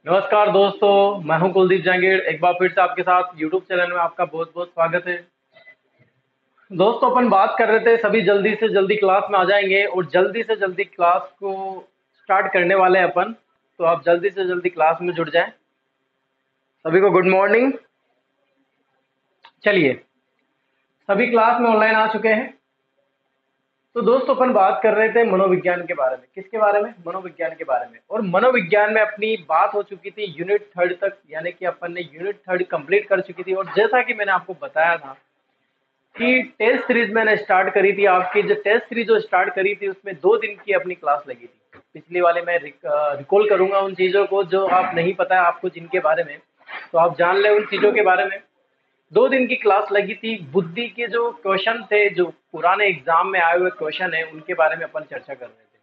नमस्कार दोस्तों, मैं हूं कुलदीप जहांगीर। एक बार फिर से आपके साथ यूट्यूब चैनल में आपका बहुत बहुत स्वागत है। दोस्तों, अपन बात कर रहे थे सभी जल्दी से जल्दी क्लास में आ जाएंगे और जल्दी से जल्दी क्लास को स्टार्ट करने वाले हैं अपन। तो आप जल्दी से जल्दी क्लास में जुड़ जाएं। सभी को गुड मॉर्निंग। चलिए, सभी क्लास में ऑनलाइन आ चुके हैं। तो दोस्तों, अपन बात कर रहे थे मनोविज्ञान के बारे में। किसके बारे में? मनोविज्ञान के बारे में। और मनोविज्ञान में अपनी बात हो चुकी थी यूनिट थर्ड तक, यानी कि अपन ने यूनिट थर्ड कंप्लीट कर चुकी थी। और जैसा कि मैंने आपको बताया था कि टेस्ट सीरीज मैंने स्टार्ट करी थी, आपकी जो टेस्ट सीरीज जो स्टार्ट करी थी उसमें 2 दिन की अपनी क्लास लगी थी। पिछली वाले मैं रिकॉल करूंगा उन चीज़ों को जो आप नहीं पता है आपको, जिनके बारे में तो आप जान ले उन चीज़ों के बारे में। 2 दिन की क्लास लगी थी। बुद्धि के जो क्वेश्चन थे, जो पुराने एग्जाम में आए हुए क्वेश्चन है, उनके बारे में अपन चर्चा कर रहे थे।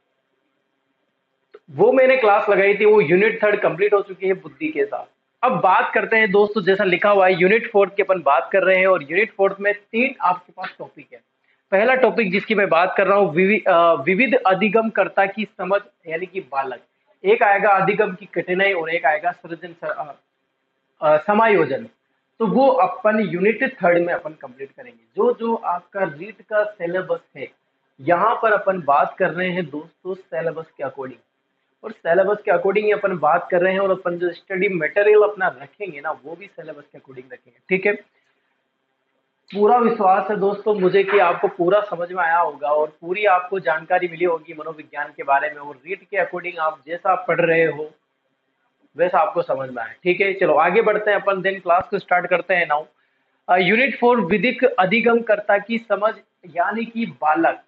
वो मैंने क्लास लगाई थी, वो यूनिट थर्ड कंप्लीट हो चुकी है बुद्धि के साथ। अब बात करते हैं दोस्तों, जैसा लिखा हुआ है यूनिट फोर्थ की अपन बात कर रहे हैं। और यूनिट फोर्थ में 3 आपके पास टॉपिक है। पहला टॉपिक जिसकी मैं बात कर रहा हूँ, विविध अधिगमकर्ता की समझ, यानी कि बालक। एक आएगा अधिगम की कठिनाई और एक आएगा समायोजन। तो वो अपन यूनिट थर्ड में अपन कंप्लीट करेंगे। जो जो आपका रीट का सिलेबस है, यहाँ पर अपन बात कर रहे हैं दोस्तों सिलेबस के अकॉर्डिंग। और सिलेबस के अकॉर्डिंग ही अपन बात कर रहे हैं। और अपन जो स्टडी मटेरियल अपना रखेंगे ना, वो भी सिलेबस के अकॉर्डिंग रखेंगे। ठीक है। पूरा विश्वास है दोस्तों मुझे कि आपको पूरा समझ में आया होगा और पूरी आपको जानकारी मिली होगी मनोविज्ञान के बारे में। और रीड के अकॉर्डिंग आप जैसा पढ़ रहे हो वैसा आपको समझ में आए। ठीक है, चलो आगे बढ़ते हैं अपन। देन क्लास को स्टार्ट करते हैं नाउ। यूनिट 4 विधिक अधिगमकर्ता की समझ, यानी कि बालक।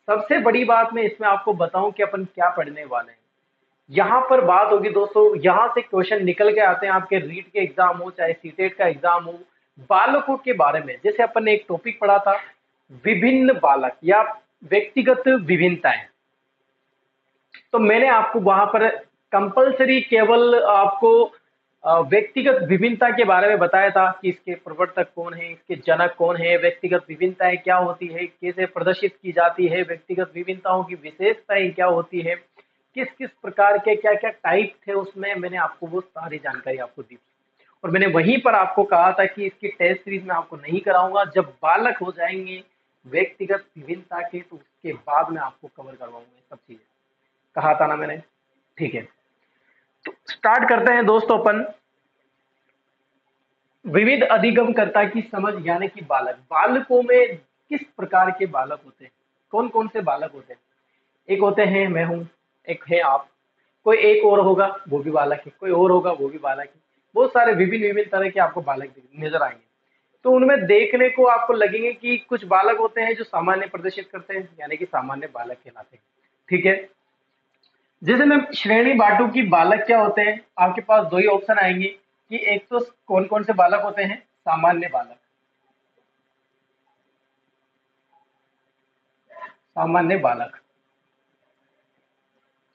सबसे बड़ी बात मैं इसमें आपको बताऊं कि अपन क्या पढ़ने वाले हैं। यहाँ पर बात होगी दोस्तों, यहाँ से क्वेश्चन निकल के आते हैं आपके रीट के एग्जाम हो चाहे सीटेट का एग्जाम हो, बालकों के बारे में। जैसे अपन ने एक टॉपिक पढ़ा था, विभिन्न बालक या व्यक्तिगत विभिन्नताएं। तो मैंने आपको वहां पर कंपलसरी केवल आपको व्यक्तिगत विभिन्नता के बारे में बताया था कि इसके प्रवर्तक कौन है, इसके जनक कौन है, व्यक्तिगत विभिन्नताएं क्या होती है, कैसे प्रदर्शित की जाती है, व्यक्तिगत विभिन्नताओं की विशेषताएं क्या होती है, किस किस प्रकार के क्या क्या टाइप थे उसमें। मैंने आपको वो सारी जानकारी आपको दी। और मैंने वहीं पर आपको कहा था कि इसकी टेस्ट सीरीज में आपको नहीं कराऊंगा, जब बालक हो जाएंगे व्यक्तिगत विभिन्नता के तो उसके बाद में आपको कवर करवाऊंगा ये सब चीजें। कहा था ना मैंने। ठीक है, तो स्टार्ट करते हैं दोस्तों अपन। विविध अधिगमकर्ता की समझ, यानी कि बालक। बालकों में किस प्रकार के बालक होते हैं, कौन कौन से बालक होते हैं? एक होते हैं मैं हूं, एक है आप, कोई एक और होगा वो भी बालक है, कोई और होगा वो भी बालक है। बहुत सारे विभिन्न विभिन्न तरह के आपको बालक नजर आएंगे। तो उनमें देखने को आपको लगेंगे कि कुछ बालक होते हैं जो सामान्य प्रदर्शित करते हैं, यानी कि सामान्य बालक कहलाते हैं। ठीक है। जैसे मैं श्रेणी बांटू की बालक क्या होते हैं, आपके पास 2 ही ऑप्शन आएंगे कि एक तो कौन कौन से बालक होते हैं, सामान्य बालक। सामान्य बालक,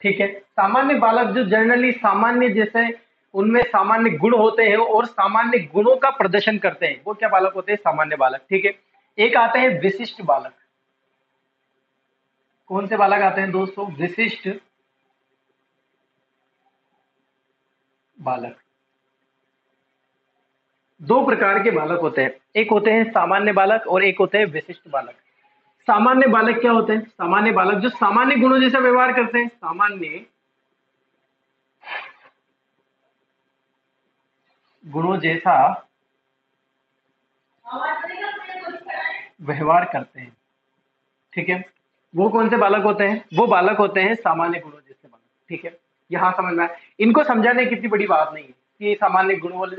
ठीक है। सामान्य बालक जो जनरली सामान्य, जैसे उनमें सामान्य गुण होते हैं और सामान्य गुणों का प्रदर्शन करते हैं, वो क्या बालक होते हैं, सामान्य बालक। ठीक है। एक आते हैं विशिष्ट बालक। कौन से बालक आते हैं दोस्तों, विशिष्ट बालक। 2 प्रकार के बालक होते हैं, एक होते हैं सामान्य बालक और एक होते हैं विशिष्ट बालक। सामान्य बालक क्या होते हैं, सामान्य बालक जो सामान्य गुणों जैसा व्यवहार करते हैं, सामान्य गुणों जैसा व्यवहार करते हैं। ठीक है। वो कौन से बालक होते हैं, वो बालक होते हैं सामान्य गुणों जैसे बालक। ठीक है, यहाँ समझ में आए। इनको समझाने की इतनी बड़ी बात नहीं है कि सामान्य गुण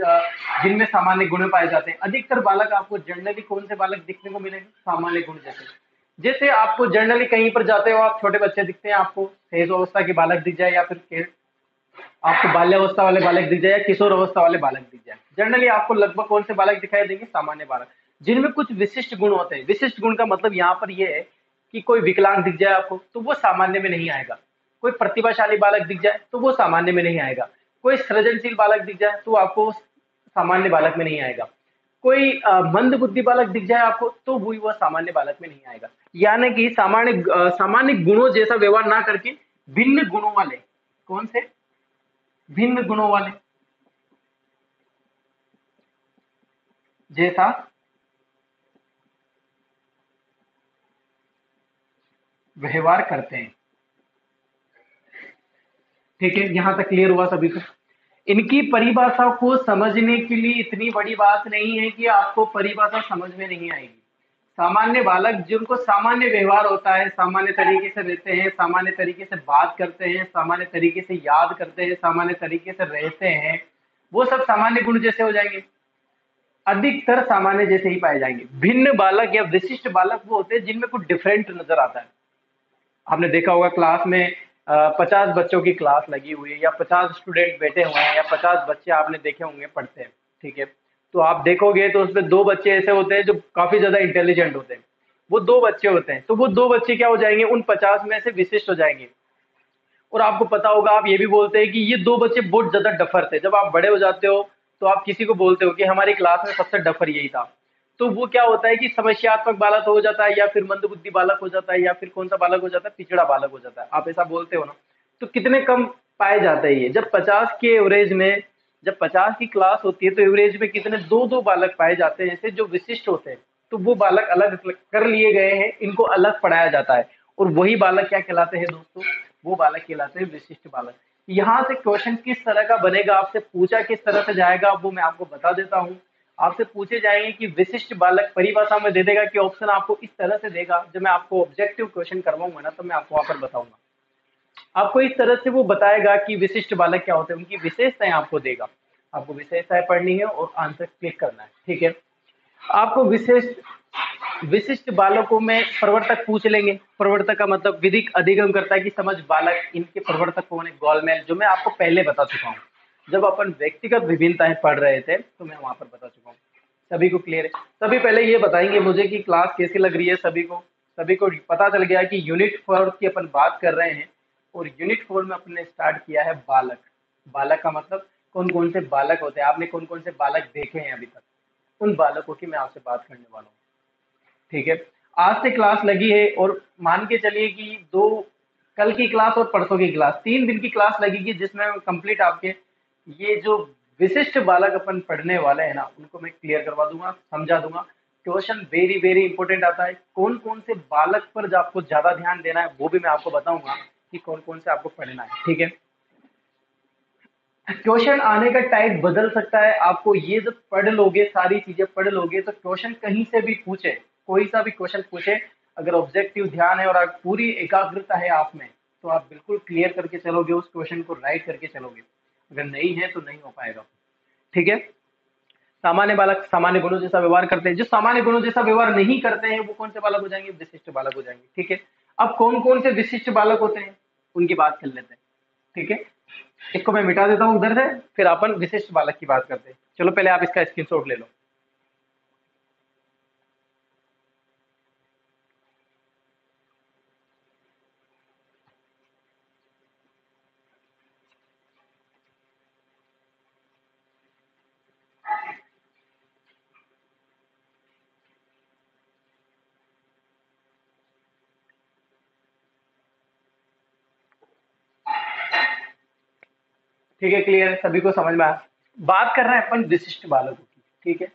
जिनमें सामान्य गुण पाए जाते हैं। अधिकतर बालक आपको जनरली कौन से बालक दिखने को मिलेंगे, सामान्य गुण जैसे। जैसे आपको जनरली कहीं पर जाते हो, आप छोटे बच्चे दिखते हैं, आपको तेज अवस्था के बालक दिख जाए, या फिर आपको बाल्यावस्था वाले बालक दिख जाए, या किशोर अवस्था वाले बालक दिख जाए। जनरली आपको लगभग कौन से बालक दिखाई देंगे, सामान्य बालक, जिनमें कुछ विशिष्ट गुण होते हैं। विशिष्ट गुण का मतलब यहाँ पर यह है कि कोई विकलांग दिख जाए आपको तो वो सामान्य में नहीं आएगा। कोई प्रतिभाशाली बालक दिख जाए तो वो सामान्य में नहीं आएगा। कोई सृजनशील बालक दिख जाए तो आपको सामान्य बालक में नहीं आएगा। कोई मंद बुद्धि बालक दिख जाए आपको तो वह सामान्य बालक में नहीं आएगा। यानी कि सामान्य गुणों जैसा व्यवहार ना करके भिन्न गुणों वाले, कौन से, भिन्न गुणों वाले, जैसा व्यवहार करते हैं। ठीक है, यहां तक क्लियर हुआ सभी को? इनकी परिभाषा को समझने के लिए इतनी बड़ी बात नहीं है कि आपको परिभाषा समझ में नहीं आएगी। सामान्य बालक जिनको सामान्य व्यवहार होता है, सामान्य तरीके से रहते हैं, सामान्य तरीके से बात करते हैं, सामान्य तरीके से याद करते हैं, सामान्य तरीके से रहते हैं, वो सब सामान्य गुण जैसे हो जाएंगे, अधिकतर सामान्य जैसे ही पाए जाएंगे। भिन्न बालक या विशिष्ट बालक वो होते हैं जिनमें कुछ डिफरेंट नजर आता है। आपने देखा होगा क्लास में 50 बच्चों की क्लास लगी हुई है, या 50 स्टूडेंट बैठे हुए हैं, या 50 बच्चे आपने देखे होंगे पढ़ते हैं। ठीक है, तो आप देखोगे तो उसमें दो बच्चे ऐसे होते हैं जो काफी ज्यादा इंटेलिजेंट होते हैं, वो दो बच्चे होते हैं, तो वो दो बच्चे क्या हो जाएंगे, उन 50 में से विशिष्ट हो जाएंगे। और आपको पता होगा, आप ये भी बोलते हैं कि ये दो बच्चे बहुत ज्यादा डफर थे। जब आप बड़े हो जाते हो तो आप किसी को बोलते हो कि हमारी क्लास में सबसे डफर यही था, तो वो क्या होता है कि समस्यात्मक बालक हो जाता है, या फिर मंदबुद्धि बालक हो जाता है, या फिर कौन सा बालक हो जाता है, पिछड़ा बालक हो जाता है। आप ऐसा बोलते हो ना? तो कितने कम पाए जाते हैं ये, जब 50 के एवरेज में, जब 50 की क्लास होती है तो एवरेज में कितने, दो दो बालक पाए जाते हैं ऐसे जो विशिष्ट होते हैं। तो वो बालक अलग कर लिए गए हैं, इनको अलग पढ़ाया जाता है, और वही बालक क्या कहलाते हैं दोस्तों, वो बालक कहलाते हैं विशिष्ट बालक। यहाँ से क्वेश्चन किस तरह का बनेगा, आपसे पूछा किस तरह से जाएगा, वो मैं आपको बता देता हूँ। आपसे पूछे जाएंगे कि विशिष्ट बालक परिभाषा में दे देगा कि ऑप्शन आपको इस तरह से देगा। जब मैं आपको ऑब्जेक्टिव क्वेश्चन करवाऊंगा ना, तो मैं आपको वहां पर बताऊंगा, आपको इस तरह से वो बताएगा कि विशिष्ट बालक क्या होते हैं, उनकी विशेषताएं आपको देगा। आपको विशेषताएं पढ़नी है और आंसर क्लिक करना है। ठीक है, आपको विशिष्ट बालकों में प्रवर्तक पूछ लेंगे। प्रवर्तक का मतलब विधिक अधिगम करता है कि समझ बालक, इनके प्रवर्तक कौन है, गोलमेल, जो मैं आपको पहले बता चुका हूँ जब अपन व्यक्तिगत विभिन्नताएं पढ़ रहे थे, तो मैं वहां पर बता चुका हूँ। सभी को क्लियर है? सभी पहले ये बताएंगे मुझे कि क्लास कैसी लग रही है। सभी को पता चल गया कि यूनिट 4 की अपन बात कर रहे हैं, और यूनिट 4 में अपने स्टार्ट किया है बालक। बालक का मतलब कौन कौन से बालक होते हैं, आपने कौन कौन से बालक देखे हैं अभी तक, उन बालकों की मैं आपसे बात करने वाला हूँ। ठीक है, आज से क्लास लगी है, और मान के चलिए कि दो, कल की क्लास और परसों की क्लास, 3 दिन की क्लास लगेगी, जिसमें कंप्लीट आपके ये जो विशिष्ट बालक अपन पढ़ने वाले हैं ना, उनको मैं क्लियर करवा दूंगा, समझा दूंगा। क्वेश्चन वेरी वेरी इंपॉर्टेंट आता है। कौन कौन से बालक पर जो आपको ज्यादा ध्यान देना है, वो भी मैं आपको बताऊंगा कि कौन कौन से आपको पढ़ना है। ठीक है, क्वेश्चन आने का टाइप बदल सकता है। आपको ये जब पढ़ लोगे, सारी चीजें पढ़ लोगे, तो क्वेश्चन कहीं से भी पूछे, कोई सा भी क्वेश्चन पूछे, अगर ऑब्जेक्टिव ध्यान है और अगर पूरी एकाग्रता है आप में, तो आप बिल्कुल क्लियर करके चलोगे, उस क्वेश्चन को राइट करके चलोगे। अगर नहीं है तो नहीं हो पाएगा। ठीक है, सामान्य बालक सामान्य गुणों जैसा व्यवहार करते हैं। जो सामान्य गुणों जैसा व्यवहार नहीं करते हैं, वो कौन से बालक हो जाएंगे, विशिष्ट बालक हो जाएंगे। ठीक है, अब कौन कौन से विशिष्ट बालक होते हैं, उनकी बात कर लेते हैं। ठीक है, इसको मैं मिटा देता हूँ उधर से, फिर अपन विशिष्ट बालक की बात करते हैं। चलो पहले आप इसका स्क्रीनशॉट ले लो। ठीक है, क्लियर है, सभी को समझ में आया? बात कर रहे हैं अपन विशिष्ट बालकों की। ठीक है,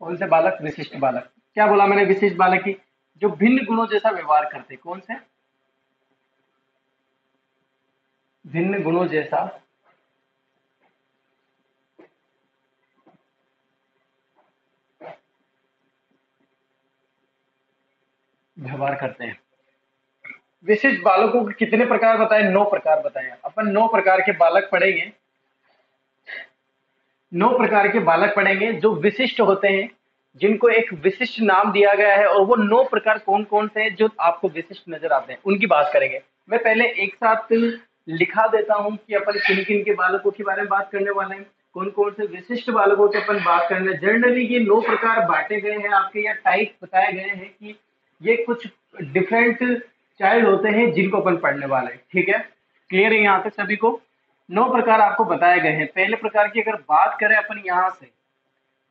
कौन से बालक, विशिष्ट बालक। क्या बोला मैंने, विशिष्ट बालक की जो भिन्न गुणों जैसा व्यवहार करते हैं। कौन से? भिन्न गुणों जैसा व्यवहार करते हैं। विशिष्ट बालकों के कितने प्रकार बताए, 9 प्रकार बताए। अपन 9 प्रकार के बालक पढ़ेंगे, 9 प्रकार के बालक पढ़ेंगे जो विशिष्ट होते हैं, जिनको एक विशिष्ट नाम दिया गया है, और वो 9 प्रकार कौन कौन से हैं जो आपको विशिष्ट नजर आते हैं, उनकी बात करेंगे। मैं पहले एक साथ लिखा देता हूं कि अपन किन किन के बालकों के बारे में बात करने वाले हैं, कौन कौन से विशिष्ट बालकों के अपन बात करने। जनरली ये 9 प्रकार बांटे गए हैं आपके, या टाइप बताए गए हैं कि ये कुछ डिफरेंट चाइल्ड होते हैं जिनको अपन पढ़ने वाले हैं। ठीक है, क्लियर है यहाँ तक सभी को? 9 प्रकार आपको बताए गए हैं। पहले प्रकार की अगर बात करें अपन यहाँ से,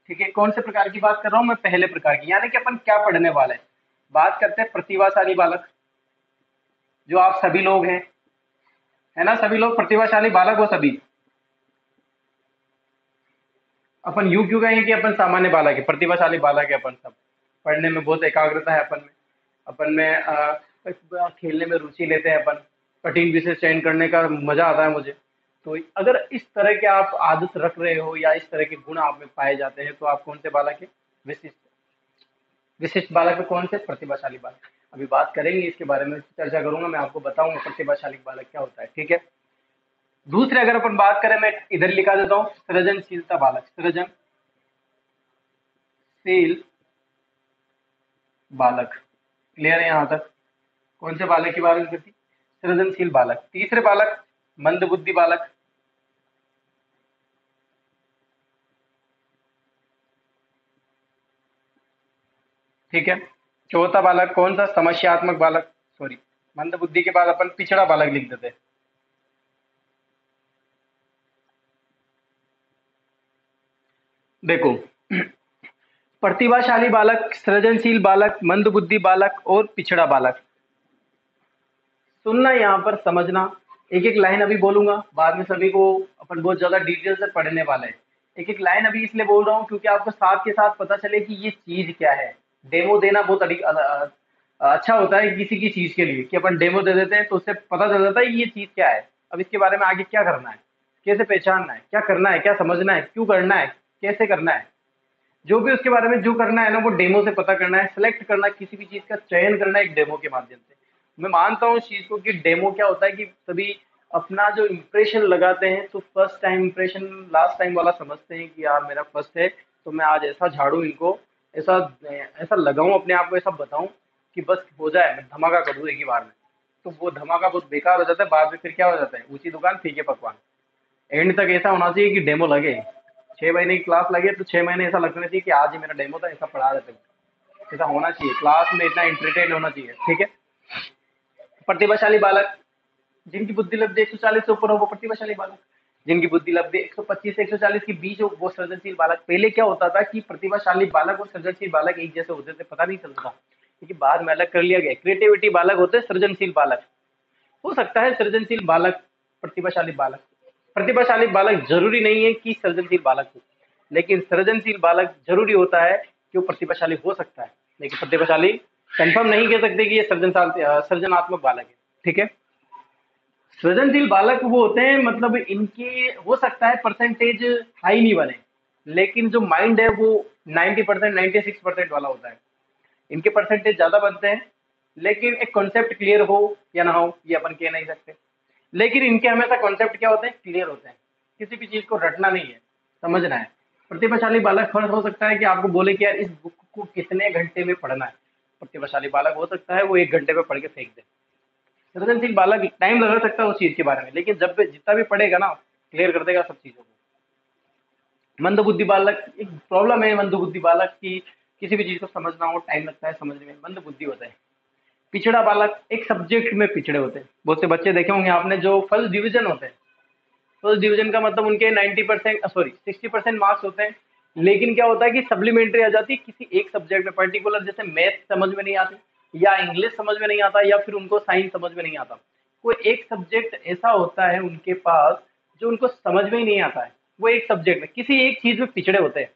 ठीक है, कौन से प्रकार की बात कर रहा हूं मैं, पहले प्रकार की, यानी कि अपन क्या पढ़ने वाले हैं। बात करते हैं प्रतिभाशाली बालक, जो आप सभी लोग हैं, है ना, सभी लोग प्रतिभाशाली बालक हो सभी। अपन यूं क्यों कहें कि अपन सामान्य बालक है, प्रतिभाशाली बालक है अपन सब। पढ़ने में बहुत एकाग्रता है अपन में, अपन में खेलने में रुचि लेते हैं अपन, कठिन विषय चयन करने का मजा आता है मुझे। तो अगर इस तरह के आप आदत रख रहे हो या इस तरह के गुण आप में पाए जाते हैं तो आप कौन से बालक है? विशिष्ट। विशिष्ट बालक में कौन से? प्रतिभाशाली बालक। अभी बात करेंगे इसके बारे में, चर्चा करूंगा, मैं आपको बताऊंगा प्रतिभाशाली बालक क्या होता है, ठीक है। दूसरे अगर अपन बात करें, मैं इधर लिखा देता हूँ सृजनशीलता बालक, सृजनशील बालक। क्लियर है यहाँ तक? कौन से बालक की बात करती? सृजनशील बालक। तीसरे बालक मंदबुद्धि बालक, ठीक है। चौथा बालक कौन सा? समस्यात्मक बालक, सॉरी, मंदबुद्धि के बाद अपन पिछड़ा बालक लिख देते हैं। देखो, प्रतिभाशाली बालक, सृजनशील बालक, मंदबुद्धि बालक और पिछड़ा बालक। सुनना, यहाँ पर समझना। एक एक लाइन अभी बोलूंगा, बाद में सभी को अपन बहुत ज्यादा डिटेल से पढ़ने वाले हैं। एक एक लाइन अभी इसलिए बोल रहा हूँ क्योंकि आपको साथ के साथ पता चले कि ये चीज क्या है। डेमो देना बहुत अधिक अच्छा होता है किसी की चीज के लिए, कि अपन डेमो दे देते हैं तो उससे पता चल जाता है कि ये चीज क्या है। अब इसके बारे में आगे क्या करना है, कैसे पहचानना है, क्या करना है, क्या समझना है, क्यों करना है, कैसे करना है, जो भी उसके बारे में जो करना है ना, वो डेमो से पता करना है, सेलेक्ट करना है, किसी भी चीज का चयन करना है एक डेमो के माध्यम से। मैं मानता हूँ इस चीज को कि डेमो क्या होता है कि सभी अपना जो इम्प्रेशन लगाते हैं, तो first time impression last time वाला समझते हैं कि यार मेरा फर्स्ट है, तो मैं आज ऐसा झाड़ू इनको, ऐसा ऐसा लगाऊं अपने आप को, ऐसा बताऊं कि बस हो जाए, मैं धमाका कर दूं एक ही बार में। तो वो धमाका बहुत बेकार हो जाता है, बाद में फिर क्या हो जाता है, ऊंची दुकान फीके पकवान। एंड तक ऐसा होना चाहिए कि डेमो लगे, 6 महीने की क्लास लगे तो 6 महीने ऐसा लगना चाहिए कि आज ही मेरा डेमो था, ऐसा पढ़ा देते हैं। ऐसा होना चाहिए, क्लास में इतना इंटरटेन होना चाहिए, ठीक है। प्रतिभाशाली बालक, जिनकी बुद्धि लब्धि 140 से ऊपर हो वो प्रतिभाशाली बालक। जिनकी बुद्धि लब्धि 125 से 140 के बीच हो वो सृजनशील बालक। पहले क्या होता था कि प्रतिभाशाली बालक और सृजनशील बालक एक जैसे होते थे, पता नहीं चलता था, क्योंकि बाद में अलग कर लिया गया। क्रिएटिविटी बालक होते हैं, सृजनशील बालक। हो सकता है सृजनशील बालक प्रतिभाशाली बालक। प्रतिभाशाली बालक जरूरी नहीं है कि सृजनशील बालक हो, लेकिन सृजनशील बालक जरूरी होता है कि वो प्रतिभाशाली हो सकता है, लेकिन प्रतिभाशाली कंफर्म नहीं कह सकते कि ये सृजनात्मक बालक है, ठीक है। सृजनशील बालक वो होते हैं, मतलब इनके हो सकता है परसेंटेज हाई नहीं बने, लेकिन जो माइंड है वो 90%, 96% वाला होता है। इनके परसेंटेज ज्यादा बनते हैं, लेकिन एक कॉन्सेप्ट क्लियर हो या ना हो ये अपन कह नहीं सकते। लेकिन इनके हमेशा कॉन्सेप्ट क्या होते हैं? क्लियर होते हैं। किसी भी चीज को रटना नहीं है, समझना है। प्रतिभाशाली बालक फर्ज हो सकता है कि आपको बोले कि यार इस बुक को कितने घंटे में पढ़ना है। प्रतिभाशाली बालक हो सकता है वो 1 घंटे में पढ़ के फेंक दे। सृजनशील बालक टाइम लगा सकता है उस चीज के बारे में, लेकिन जब जितना भी पढ़ेगा ना, क्लियर कर देगा सब चीजों को। मंदबुद्धि बालक, एक प्रॉब्लम है मंदबुद्धि बालक की, किसी भी चीज को समझना हो टाइम लगता है समझने में, मंदबुद्धि होता है। पिछड़ा बालक, एक सब्जेक्ट में पिछड़े होते हैं। बहुत से बच्चे देखे होंगे आपने जो फर्स्ट डिवीजन होते हैं। फर्स्ट डिवीजन का मतलब उनके 90%, सॉरी 60% मार्क्स होते हैं, लेकिन क्या होता है कि सप्लीमेंट्री आ जाती है किसी एक सब्जेक्ट में पर्टिकुलर, जैसे मैथ समझ में नहीं आती या इंग्लिश समझ में नहीं आता या फिर उनको साइंस समझ में नहीं आता। कोई एक सब्जेक्ट ऐसा होता है उनके पास जो उनको समझ में ही नहीं आता है। वो एक सब्जेक्ट में किसी एक चीज में पिछड़े होते हैं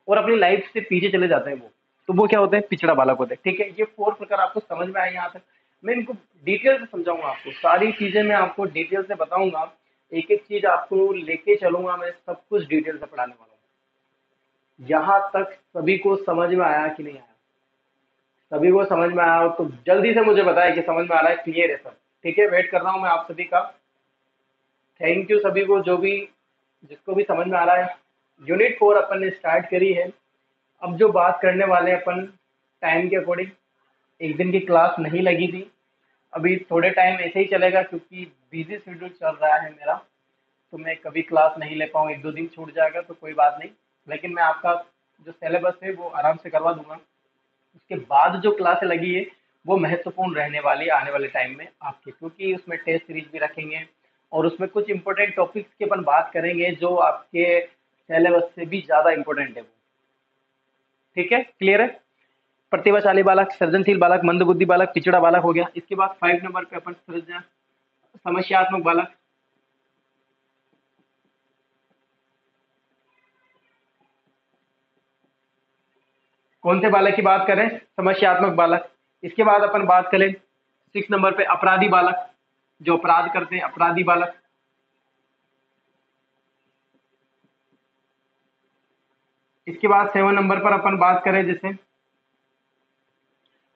और अपनी लाइफ से पीछे चले जाते हैं वो। तो वो क्या होते हैं? पिछड़ा बालक होते हैं, ठीक है। ये 4 प्रकार आपको समझ में आए यहाँ तक। मैं इनको डिटेल से समझाऊंगा, आपको सारी चीजें मैं आपको डिटेल से बताऊंगा। एक एक चीज आपको लेके चलूंगा, मैं सब कुछ डिटेल से पढ़ाने वाला हूँ। यहाँ तक सभी को समझ में आया कि नहीं आया? सभी को समझ में आया हो तो जल्दी से मुझे बताएं कि समझ में आ रहा है, क्लियर है सब, ठीक है। वेट कर रहा हूँ मैं आप सभी का। थैंक यू सभी को, जो भी जिसको भी समझ में आ रहा है। यूनिट 4 अपन ने स्टार्ट करी है। अब जो बात करने वाले हैं अपन, टाइम के अकॉर्डिंग, एक दिन की क्लास नहीं लगी थी, अभी थोड़े टाइम ऐसे ही चलेगा क्योंकि बिजी शेड्यूल चल रहा है मेरा। तो मैं कभी क्लास नहीं ले पाऊँ, 1-2 दिन छूट जाएगा तो कोई बात नहीं, लेकिन मैं आपका जो सिलेबस है वो आराम से करवा दूंगा। उसके बाद जो क्लासें लगी है वो महत्वपूर्ण रहने वाली है आने वाले टाइम में आपके, क्योंकि उसमें टेस्ट सीरीज भी रखेंगे और उसमें कुछ इंपॉर्टेंट टॉपिक्स की अपन बात करेंगे जो आपके सिलेबस से भी ज़्यादा इंपॉर्टेंट है वो, ठीक है। क्लियर है? प्रतिभाशाली बालक, सृजनशील बालक, मंदबुद्धि बालक, पिछड़ा बालक हो गया। इसके बाद 5 नंबर पे अपन सृजन समस्यात्मक बालक। कौन से बालक की बात करें? समस्यात्मक बालक। इसके बाद अपन बात करें 6 नंबर पे अपराधी बालक, जो अपराध करते हैं, अपराधी बालक। इसके बाद 7 नंबर पर अपन बात करें जैसे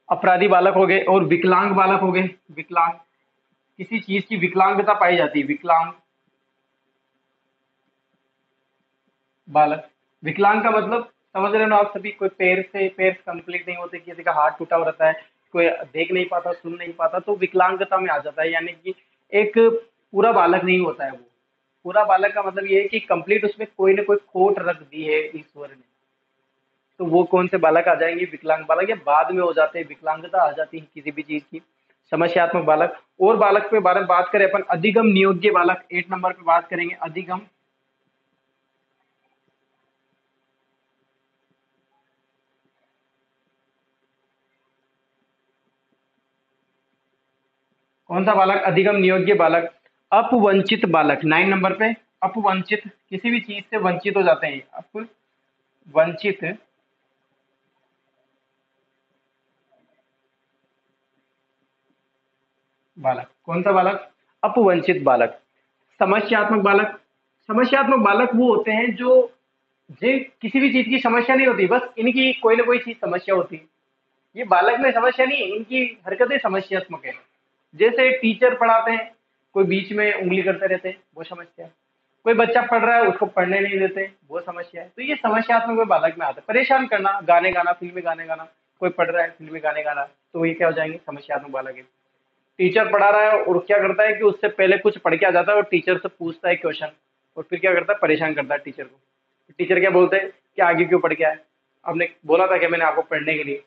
अपराधी बालक हो गए और विकलांग बालक हो गए। विकलांग, किसी चीज की विकलांगता पाई जाती है, विकलांग बालक। विकलांग का मतलब समझ रहे हो ना आप सभी? कोई पैर कंप्लीट नहीं होते, किसी का हाथ टूटा हुआ रहता है, कोई देख नहीं पाता, सुन नहीं पाता, तो विकलांगता में आ जाता है। यानी कि एक पूरा बालक नहीं होता है वो। पूरा बालक का मतलब ये है कि कंप्लीट उसमें कोई ना कोई खोट रख दी है ईश्वर ने। तो वो कौन से बालक आ जाएंगे? विकलांग बालक। या बाद में हो जाते हैं, विकलांगता आ जाती है किसी भी चीज की। समस्यात्मक बालक। और बालक पे बारे में बात करें अपन, अधिगम नियोग्य बालक 8 नंबर पे बात करेंगे। अधिगम, कौन सा बालक? अधिगम नियोग्य बालक। अपवंचित बालक 9 नंबर पे। अपवंचित, किसी भी चीज से वंचित हो जाते हैं, अपवंचित बालक। कौन सा बालक? अपवंचित बालक। समस्यात्मक बालक। समस्यात्मक बालक वो होते हैं जो जे किसी भी चीज की समस्या नहीं होती, बस इनकी कोई ना कोई चीज समस्या होती है। ये बालक में समस्या नहीं है, इनकी हरकतें समस्यात्मक है। जैसे टीचर पढ़ाते हैं, कोई बीच में उंगली करते रहते हैं, वो समस्या है। कोई बच्चा पढ़ रहा है, उसको पढ़ने नहीं देते, वो समस्या है। तो ये समस्यात्मक में बालक में आता है। परेशान करना, गाने गाना, फिल्मी गाने गाना। कोई पढ़ रहा है, फिल्मी गाने गाना, तो ये क्या हो जाएंगे? समस्यात्मक बालक है। टीचर पढ़ा रहा है और क्या करता है कि उससे पहले कुछ पढ़ के आ जाता है और टीचर से पूछता है क्वेश्चन, और फिर क्या करता है? परेशान करता है टीचर को। टीचर क्या बोलते हैं कि आगे क्यों पढ़ के आए? आपने बोला था कि मैंने आपको पढ़ने के लिए।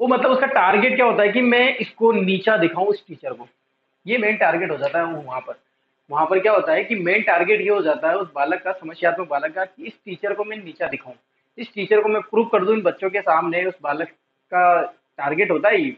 वो मतलब उसका टारगेट क्या होता है कि मैं इसको नीचा दिखाऊं इस टीचर को। ये मेन टारगेट हो जाता है वो वहां पर। वहां पर क्या होता है कि मेन टारगेट ये हो जाता है उस बालक का, समस्यात्मक बालक का, कि इस टीचर को मैं नीचा दिखाऊं, इस टीचर को मैं प्रूव कर दूं इन बच्चों के सामने। उस बालक का टारगेट होता है ये,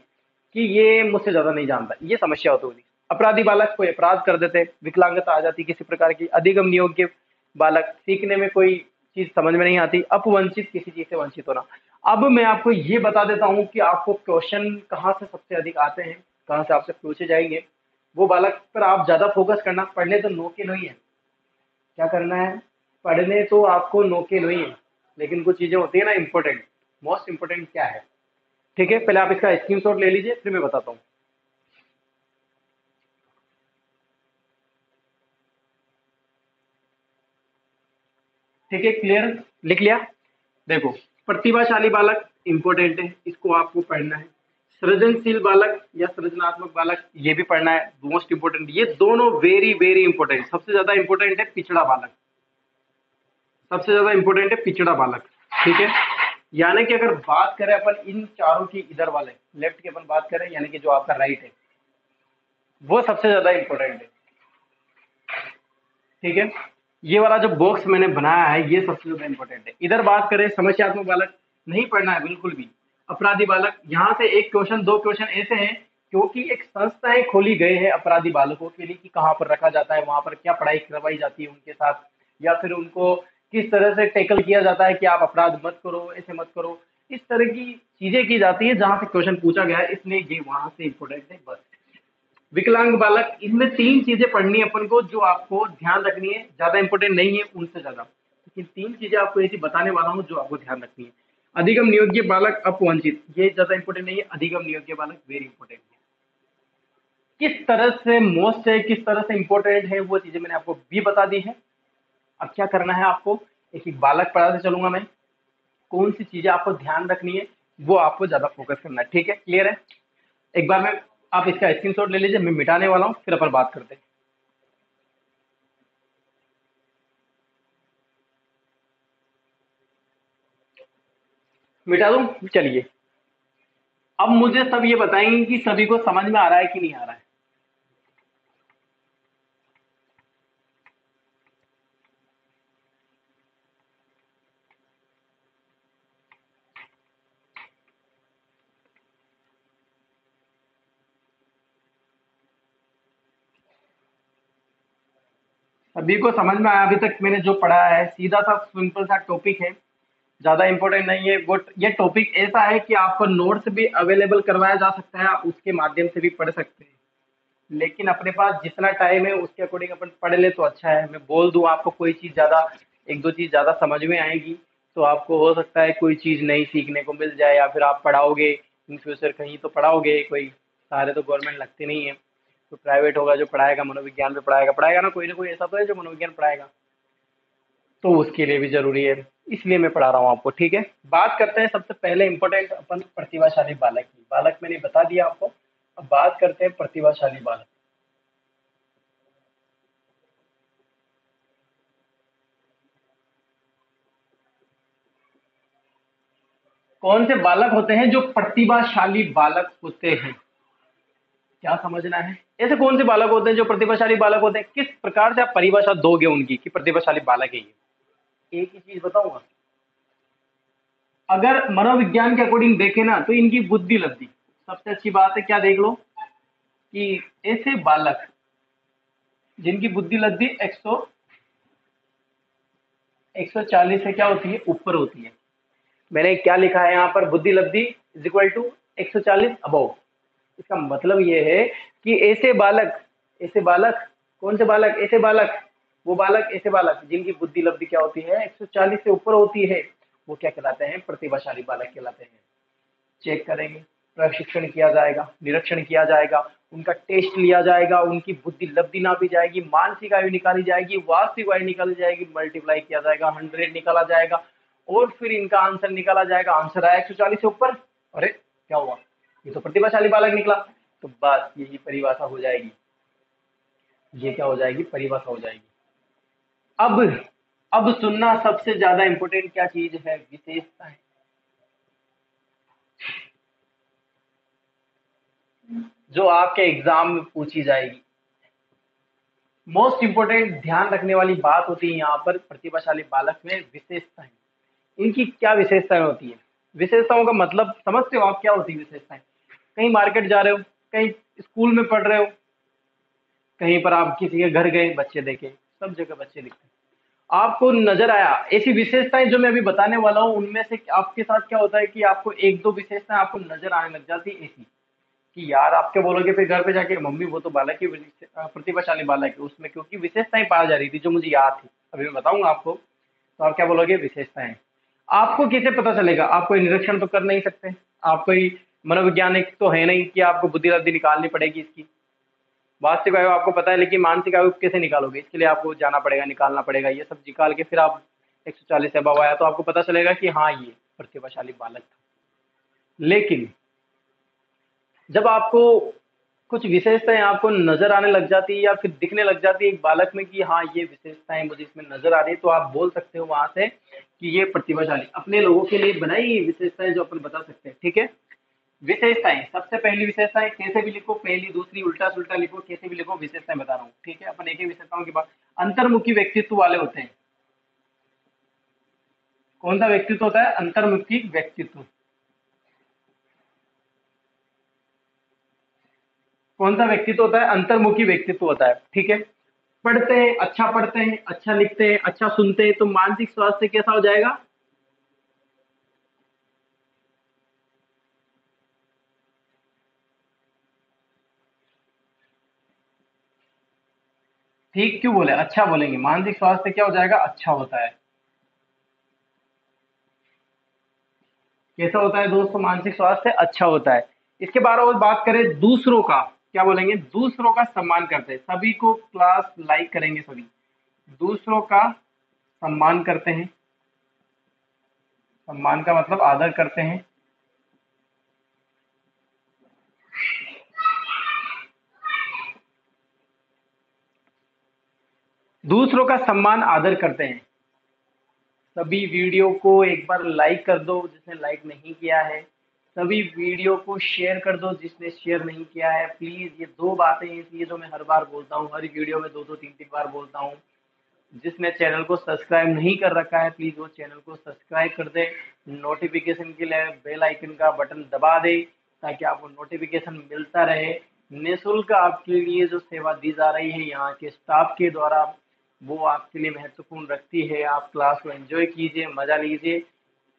कि ये मुझसे ज्यादा नहीं जानता। ये समस्या होती होगी। अपराधी बालक, कोई अपराध कर देते, विकलांगता आ जाती किसी प्रकार की। अधिगम नियोग्य बालक, सीखने में कोई चीज समझ में नहीं आती। अपवंचित, किसी चीज से वंचित होना। अब मैं आपको ये बता देता हूँ कि आपको क्वेश्चन कहाँ से सबसे अधिक आते हैं, कहाँ से आपसे पूछे जाएंगे। वो बालक पर आप ज्यादा फोकस करना। पढ़ने तो नो के नो ही है। क्या करना है? पढ़ने तो आपको नो के नो ही है, लेकिन कुछ चीजें होती है ना इंपॉर्टेंट। मोस्ट इंपॉर्टेंट क्या है? ठीक है, पहले आप इसका स्क्रीनशॉट ले लीजिए, फिर मैं बताता हूँ। ठीक है, क्लियर? लिख लिया? देखो, प्रतिभाशाली बालक इंपॉर्टेंट है, इसको आपको पढ़ना है। सृजनशील बालक या सृजनात्मक बालक, ये भी पढ़ना है, मोस्ट इंपोर्टेंट। ये दोनों वेरी वेरी इंपॉर्टेंट। सबसे ज्यादा इंपॉर्टेंट है पिछड़ा बालक। सबसे ज्यादा इंपॉर्टेंट है पिछड़ा बालक। ठीक है, यानी कि अगर बात करें अपन इन चारों की, इधर वाले लेफ्ट की अपन बात करें, यानी कि जो आपका राइट है, वो सबसे ज्यादा इंपॉर्टेंट है। ठीक है, ये वाला जो बॉक्स मैंने बनाया है, ये सबसे ज्यादा इंपॉर्टेंट है। इधर बात करें समस्यात्मक बालक, नहीं पढ़ना है बिल्कुल भी। अपराधी बालक, यहाँ से एक क्वेश्चन, दो क्वेश्चन ऐसे हैं, क्योंकि एक संस्थाएं खोली गई है अपराधी बालकों के लिए, कि कहाँ पर रखा जाता है, वहां पर क्या पढ़ाई करवाई जाती है उनके साथ, या फिर उनको किस तरह से टैकल किया जाता है कि आप अपराध मत करो, ऐसे मत करो। इस तरह की चीजें की जाती है जहां से क्वेश्चन पूछा गया है, इसलिए ये वहां से इंपॉर्टेंट है बस। विकलांग बालक, इनमें 3 चीजें पढ़नी है अपन को, जो आपको ध्यान रखनी है। ज्यादा इंपॉर्टेंट नहीं है उनसे ज्यादा, लेकिन 3 चीजें आपको ऐसी बताने वाला हूँ जो आपको ध्यान रखनी है। अधिगम नियोग्य बालक, अपवंचित, ये ज्यादा इंपॉर्टेंट नहीं है। अधिगम नियोग्य बालक वेरी इंपॉर्टेंट है। किस तरह से मोस्ट है, किस तरह से इंपॉर्टेंट है, वो चीजें मैंने आपको भी बता दी है। अब क्या करना है आपको? एक एक बालक पढ़ाते चलूंगा मैं, कौन सी चीजें आपको ध्यान रखनी है, वो आपको ज्यादा फोकस करना है। ठीक है, क्लियर है? एक बार में आप इसका स्क्रीनशॉट ले लीजिए, मैं मिटाने वाला हूँ, फिर अपन बात करते हैं। मिटा दूं? चलिए। अब मुझे सब ये बताएंगे कि सभी को समझ में आ रहा है कि नहीं आ रहा है। सभी को समझ में आया अभी तक मैंने जो पढ़ा है? सीधा सा सिंपल सा टॉपिक है, ज्यादा इंपॉर्टेंट नहीं है। बट ये टॉपिक ऐसा है कि आपको नोट्स भी अवेलेबल करवाया जा सकता है, आप उसके माध्यम से भी पढ़ सकते हैं। लेकिन अपने पास जितना टाइम है उसके अकॉर्डिंग अपन पढ़ ले तो अच्छा है। मैं बोल दूं आपको कोई चीज ज्यादा, एक दो चीज ज्यादा समझ में आएगी तो आपको हो सकता है कोई चीज नई सीखने को मिल जाए, या फिर आप पढ़ाओगे इन फ्यूचर कहीं तो पढ़ाओगे कोई। सारे तो गवर्नमेंट लगते नहीं है, तो प्राइवेट होगा जो पढ़ाएगा, मनोविज्ञान पे पढ़ाएगा पढ़ाएगा ना कोई ऐसा तो है जो मनोविज्ञान पढ़ाएगा, तो उसके लिए भी जरूरी है। इसलिए मैं पढ़ा रहा हूँ आपको, ठीक है। बात करते हैं सबसे पहले इंपॉर्टेंट अपन प्रतिभाशाली बालक की। बालक मैंने बता दिया आपको, अब बात करते हैं प्रतिभाशाली बालक। कौन से बालक होते हैं जो प्रतिभाशाली बालक होते हैं? क्या समझना है? ऐसे कौन से बालक होते हैं जो प्रतिभाशाली बालक होते हैं? किस प्रकार से आप परिभाषा दोगे उनकी कि प्रतिभाशाली बालक है ये? एक ही चीज बताऊंगा, अगर मनोविज्ञान के अकॉर्डिंग देखें ना तो इनकी बुद्धि लब्धि सबसे अच्छी बात है। क्या देख लो कि ऐसे बालक जिनकी बुद्धि लब्धि 140 से क्या होती है, ऊपर होती है। मैंने क्या लिखा है यहाँ पर? बुद्धि लब्धि इज इक्वल टू 140 अबव। इसका मतलब ये है कि ऐसे बालक, कौन से बालक? ऐसे बालक, वो बालक, ऐसे बालक जिनकी बुद्धि लब्धि क्या होती है, 140 से ऊपर होती है, वो क्या कहलाते हैं? प्रतिभाशाली बालक कहलाते हैं। चेक करेंगे, प्रशिक्षण किया जाएगा, निरीक्षण किया जाएगा, उनका टेस्ट लिया जाएगा, उनकी बुद्धि लब्धि नापी जाएगी, मानसिक आयु निकाली जाएगी, वास्तविक आयु निकाली जाएगी, मल्टीप्लाई किया जाएगा, 100 निकाला जाएगा, और फिर इनका आंसर निकाला जाएगा। आंसर आया 140 से ऊपर, अरे क्या हुआ, ये तो प्रतिभाशाली बालक निकला। तो बस यही परिभाषा हो जाएगी, ये क्या हो जाएगी? परिभाषा हो जाएगी। अब अब सुनना, सबसे ज्यादा इंपॉर्टेंट क्या चीज है? विशेषताएं, जो आपके एग्जाम में पूछी जाएगी। मोस्ट इंपोर्टेंट ध्यान रखने वाली बात होती है यहाँ पर प्रतिभाशाली बालक में विशेषताएं। इनकी क्या विशेषताएं होती है? विशेषताओं का मतलब समझते हो आप? क्या होती है विशेषताएं? कहीं मार्केट जा रहे हो, कहीं स्कूल में पढ़ रहे हो, कहीं पर आप किसी के घर गए, बच्चे देखे, सब जगह बच्चे दिखते हैं, आपको नजर आया ऐसी विशेषताएं जो मैं अभी बताने वाला हूँ, उनमें से आपके साथ क्या होता है कि आपको एक दो विशेषताएं आपको नजर आने लग जाती है ऐसी कि यार, आपके बोलोगे फिर घर पे जाके, मम्मी वो तो बालक की प्रतिभाशाली बालक है उसमें, क्योंकि विशेषताएं पाई जा रही थी जो मुझे याद थी, अभी मैं बताऊंगा आपको। तो आप क्या बोलोगे? विशेषताएं। आपको कैसे पता चलेगा? आप कोई निरीक्षण तो कर नहीं सकते, आप कोई मनोवैज्ञानिक तो है नहीं कि आपको बुद्धि लब्धि निकालनी पड़ेगी इसकी। वास्तविक आयु आपको पता है, लेकिन मानसिक आयु कैसे निकालोगे? इसके लिए आपको जाना पड़ेगा, निकालना पड़ेगा, ये सब निकाल के फिर आप 140 से अबव आया तो आपको पता चलेगा कि हाँ, ये प्रतिभाशाली बालक था। लेकिन जब आपको कुछ विशेषताएं आपको नजर आने लग जाती है या फिर दिखने लग जाती है एक बालक में कि हाँ, ये विशेषताएं मुझे इसमें नजर आ रही है, तो आप बोल सकते हो वहां से कि ये प्रतिभाशाली। अपने लोगों के लिए बनाई ये विशेषताएं जो अपन बता सकते हैं, ठीक है। विशेषताएं, सबसे पहली विशेषताएं कैसे भी लिखो, पहली दूसरी उल्टा सुल्टा लिखो, कैसे भी लिखो, विशेषताएं बता रहा हूँ, ठीक है। अपन एक ही विशेषताओं की बात। अंतर्मुखी व्यक्तित्व वाले होते हैं। कौन सा व्यक्तित्व होता है? अंतर्मुखी व्यक्तित्व। कौन सा व्यक्तित्व होता है? अंतर्मुखी व्यक्तित्व होता है, ठीक है। पढ़ते हैं, अच्छा लिखते हैं, अच्छा सुनते हैं, तो मानसिक स्वास्थ्य कैसा हो जाएगा? ठीक क्यों बोले? अच्छा बोलेंगे, मानसिक स्वास्थ्य क्या हो जाएगा? अच्छा होता है। कैसा होता है दोस्तों? मानसिक स्वास्थ्य अच्छा होता है। इसके बारे में बात करें दूसरों का, क्या बोलेंगे? दूसरों का सम्मान करते हैं, सभी को क्लास लाइक करेंगे सभी। दूसरों का सम्मान करते हैं, सम्मान का मतलब आदर करते हैं। दूसरों का सम्मान आदर करते हैं। सभी वीडियो को एक बार लाइक कर दो जिसने लाइक नहीं किया है, सभी वीडियो को शेयर कर दो जिसने शेयर नहीं किया है। प्लीज, ये दो बातें ऐसी है जो मैं हर बार बोलता हूँ, हर वीडियो में दो दो तीन तीन बार बोलता हूँ। जिसने चैनल को सब्सक्राइब नहीं कर रखा है, प्लीज वो चैनल को सब्सक्राइब कर दे। नोटिफिकेशन के लिए बेल आइकन का बटन दबा दे ताकि आपको नोटिफिकेशन मिलता रहे। निःशुल्क आपके लिए जो सेवा दी जा रही है यहाँ के स्टाफ के द्वारा, वो आपके लिए महत्वपूर्ण रखती है। आप क्लास को एंजॉय कीजिए, मजा लीजिए।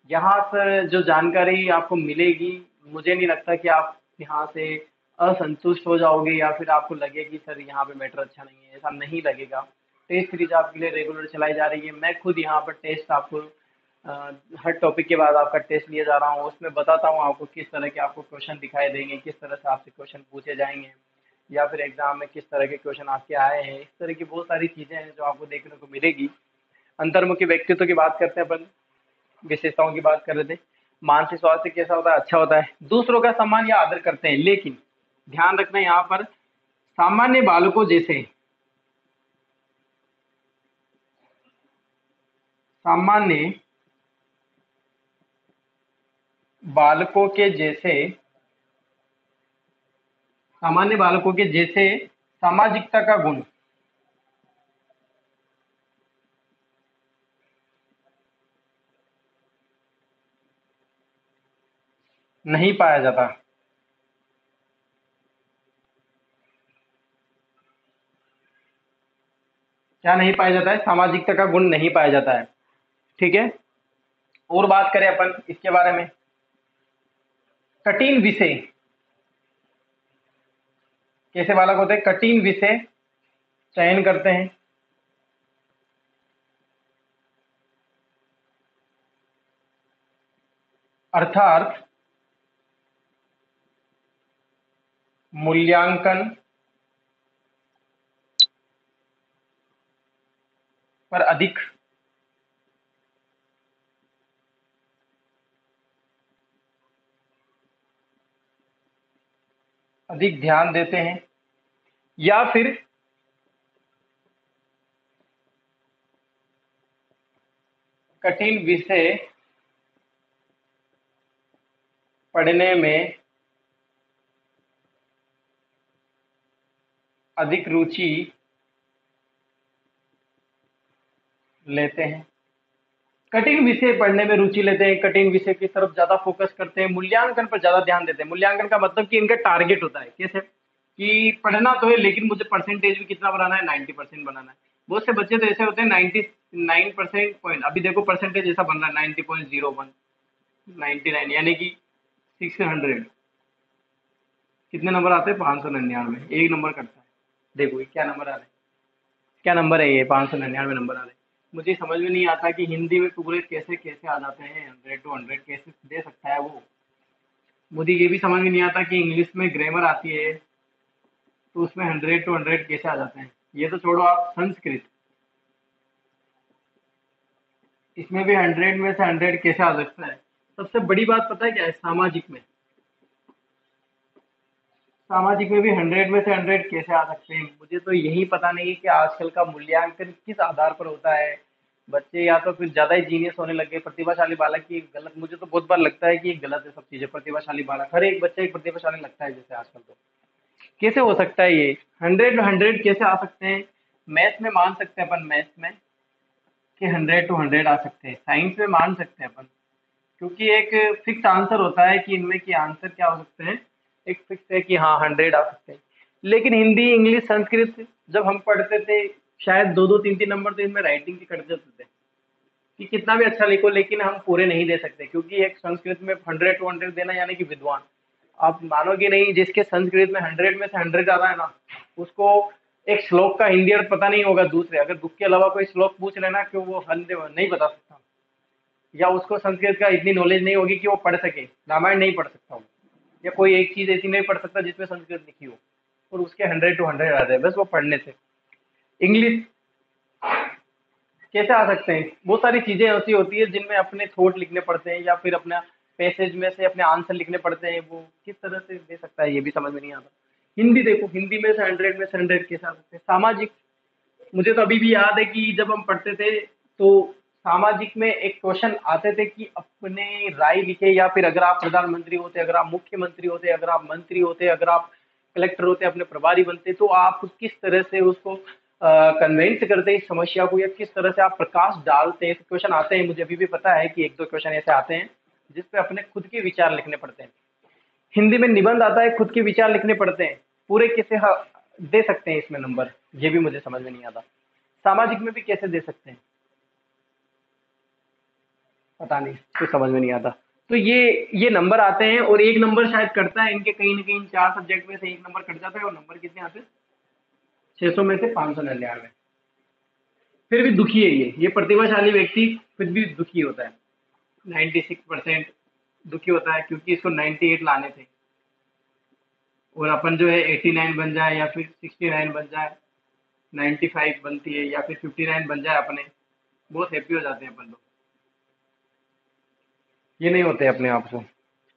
यहाँ से जो जानकारी आपको मिलेगी, मुझे नहीं लगता कि आप यहाँ से असंतुष्ट हो जाओगे या फिर आपको लगे कि सर यहाँ पे मैटर अच्छा नहीं है, ऐसा नहीं लगेगा। टेस्ट सीरीज आपके लिए रेगुलर चलाई जा रही है। मैं खुद यहाँ पर टेस्ट आपको हर टॉपिक के बाद आपका टेस्ट लिया जा रहा हूँ, उसमें बताता हूँ आपको किस तरह के आपको क्वेश्चन दिखाई देंगे, किस तरह से आपसे क्वेश्चन पूछे जाएंगे, या फिर एग्जाम में किस तरह के क्वेश्चन आपके आए हैं। इस तरह की बहुत सारी चीजें हैं जो आपको देखने को मिलेगी। अंतर्मुखी व्यक्तित्व की बात करते हैं अपन, विशेषताओं की बात कर रहे थे। मानसिक स्वास्थ्य कैसा होता है? अच्छा होता है। दूसरों का सम्मान या आदर करते हैं, लेकिन ध्यान रखना यहाँ पर सामान्य बालकों जैसे, सामान्य बालकों के जैसे, सामान्य बालकों के जैसे सामाजिकता का गुण नहीं पाया जाता। क्या नहीं पाया जाता है? सामाजिकता का गुण नहीं पाया जाता है। ठीक है। और बात करें अपन इसके बारे में, कठिन विषय कैसे बालक होते हैं? कठिन विषय चयन करते हैं, अर्थात मूल्यांकन पर अधिक ध्यान देते हैं, या फिर कठिन विषय पढ़ने में अधिक रुचि लेते हैं। कठिन विषय पढ़ने में रुचि लेते हैं, कठिन विषय की तरफ ज्यादा फोकस करते हैं, मूल्यांकन पर ज्यादा ध्यान देते हैं। मूल्यांकन का मतलब कि इनका टारगेट होता है कैसे, कि पढ़ना तो है लेकिन मुझे परसेंटेज भी कितना बनाना है? 90% बनाना है। बहुत से बच्चे तो ऐसे होते हैं 99% पॉइंट, अभी देखो परसेंटेज ऐसा बन रहा है 90.01, 99, यानी कि 600, कितने नंबर आते हैं? 599, एक नंबर करता है। देखो ये क्या नंबर आ रहा है, क्या नंबर है ये? 599 नंबर आ रहे हैं। मुझे समझ में नहीं आता कि हिंदी में पूरे कैसे कैसे आ जाते हैं, 100 to 100 कैसे दे सकता है वो। मुझे ये भी समझ में नहीं आता कि इंग्लिश में ग्रामर आती है तो उसमें 100 to 100 कैसे आ जाते हैं। ये तो छोड़ो, आप संस्कृत, इसमें भी 100 में से 100 कैसे आ सकता है। सबसे बड़ी बात पता है क्या है? सामाजिक में, सामाजिक में भी 100 में से 100 कैसे आ सकते हैं। मुझे तो यही पता नहीं कि आजकल का मूल्यांकन किस आधार पर होता है। बच्चे या तो फिर ज्यादा ही जीनियस होने लगे, प्रतिभाशाली बालक की गलत, मुझे तो बहुत बार लगता है कि ये गलत है सब चीजें। प्रतिभाशाली बालक, हर एक बच्चा एक प्रतिभाशाली लगता है जैसे आजकल। तो कैसे हो सकता है ये? 100 में 100 कैसे आ सकते हैं? मैथ्स में मान सकते हैं अपन, मैथ्स में कि 100 to 100 आ सकते हैं, साइंस में मान सकते हैं अपन, क्योंकि एक फिक्स आंसर होता है कि इनमें की आंसर क्या हो सकते हैं, एक फिक्स है कि हाँ 100 आ सकते हैं। लेकिन हिंदी, इंग्लिश, संस्कृत जब हम पढ़ते थे, शायद दो दो तीन तीन नंबर तो इनमें राइटिंग के कट जाते थे कि कितना भी अच्छा लिखो लेकिन हम पूरे नहीं दे सकते, क्योंकि एक संस्कृत में 100 to 100 देना यानी कि विद्वान। आप मानोगे नहीं, जिसके संस्कृत में 100 में से 100 आता है ना, उसको एक श्लोक का हिंदी अर्थ पता नहीं होगा। दूसरे अगर बुक के अलावा कोई श्लोक पूछ लेना, क्यों वो नहीं बता सकता, या उसको संस्कृत का इतनी नॉलेज नहीं होगी कि वो पढ़ सके, रामायण नहीं पढ़ सकता हूँ, या कोई एक चीज ऐसी नहीं पढ़ सकता जिसमें संस्कृत लिखी हो, और उसके 100 to 100 आ जाए बस वो पढ़ने से। इंग्लिश कैसे आ सकते हैं? बहुत सारी चीजें ऐसी होती है जिनमें अपने थॉट लिखने पड़ते हैं, या फिर अपना पैसेज में से अपने आंसर लिखने पड़ते हैं, वो किस तरह से दे सकता है ये भी समझ में नहीं आता। हिंदी देखो, हिंदी में से 100 कैसे आ सकते हैं? सामाजिक, मुझे तो अभी भी याद है कि जब हम पढ़ते थे तो सामाजिक में एक क्वेश्चन आते थे कि अपने राय लिखे, या फिर अगर आप प्रधानमंत्री होते, अगर आप मुख्यमंत्री होते, अगर आप मंत्री होते, अगर आप कलेक्टर होते, अपने प्रभारी बनते, तो आप किस तरह से उसको कन्वेंस करते इस समस्या को, या किस तरह से आप प्रकाश डालते हैं। क्वेश्चन आते हैं, मुझे अभी भी पता है कि एक दो क्वेश्चन ऐसे आते हैं जिसपे अपने खुद के विचार लिखने पड़ते हैं। हिंदी में निबंध आता है, खुद के विचार लिखने पड़ते हैं, पूरे कैसे दे सकते हैं इसमें नंबर, ये भी मुझे समझ में नहीं आता। सामाजिक में भी कैसे दे सकते हैं, पता नहीं, कुछ समझ में नहीं आता। तो ये नंबर आते हैं, और एक नंबर शायद कटता है इनके, कहीं ना कहीं 4 सब्जेक्ट में से एक नंबर कट जाता है, और नंबर कितने आते हैं? 600 में से 599। फिर भी दुखी है ये प्रतिभाशाली व्यक्ति फिर भी दुखी होता है। 96% दुखी होता है, क्योंकि इसको 98 लाने थे, और अपन जो है 89 बन जाए, या फिर 69 बन जाए, 95 बनती है, या फिर 59 बन जाए अपने, बहुत हैप्पी हो जाते हैं अपन लोग। ये नहीं होते अपने आप से।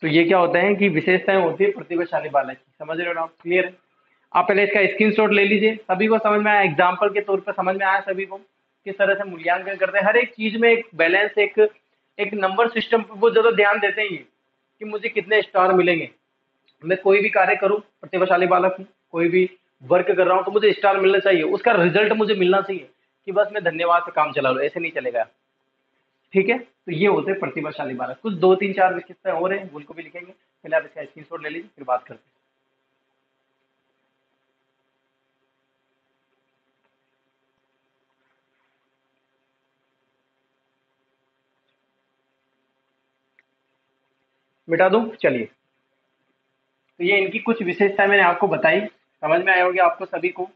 तो ये क्या होता है कि विशेषताएं होती है प्रतिभाशाली बालक की, समझ रहे हो ना आप? क्लियर है? आप पहले इसका स्क्रीनशॉट ले लीजिए। सभी को समझ में आया? एग्जाम्पल के तौर पर समझ में आया सभी को किस तरह से मूल्यांकन करते हैं? हर एक चीज में एक बैलेंस, एक एक नंबर सिस्टम पर वो ज्यादा ध्यान देते हैं ये, कि मुझे कितने स्टार मिलेंगे। मैं कोई भी कार्य करूं, प्रतिभाशाली बालक हूं, कोई भी वर्क कर रहा हूं, तो मुझे स्टार मिलना चाहिए, उसका रिजल्ट मुझे मिलना चाहिए, कि बस मैं धन्यवाद से काम चला लूं, ऐसे नहीं चलेगा। ठीक है? तो ये होते हैं प्रतिभाशाली बालक। कुछ 2 3 4 विशेषताएं और हैं, उनको भी लिखेंगे। पहले आप इसका स्क्रीनशॉट ले लीजिए, फिर बात करते हैं। मिटा दूं? चलिए। तो ये इनकी कुछ विशेषताएं मैंने आपको बताई, समझ में आया होगी आपको सभी को?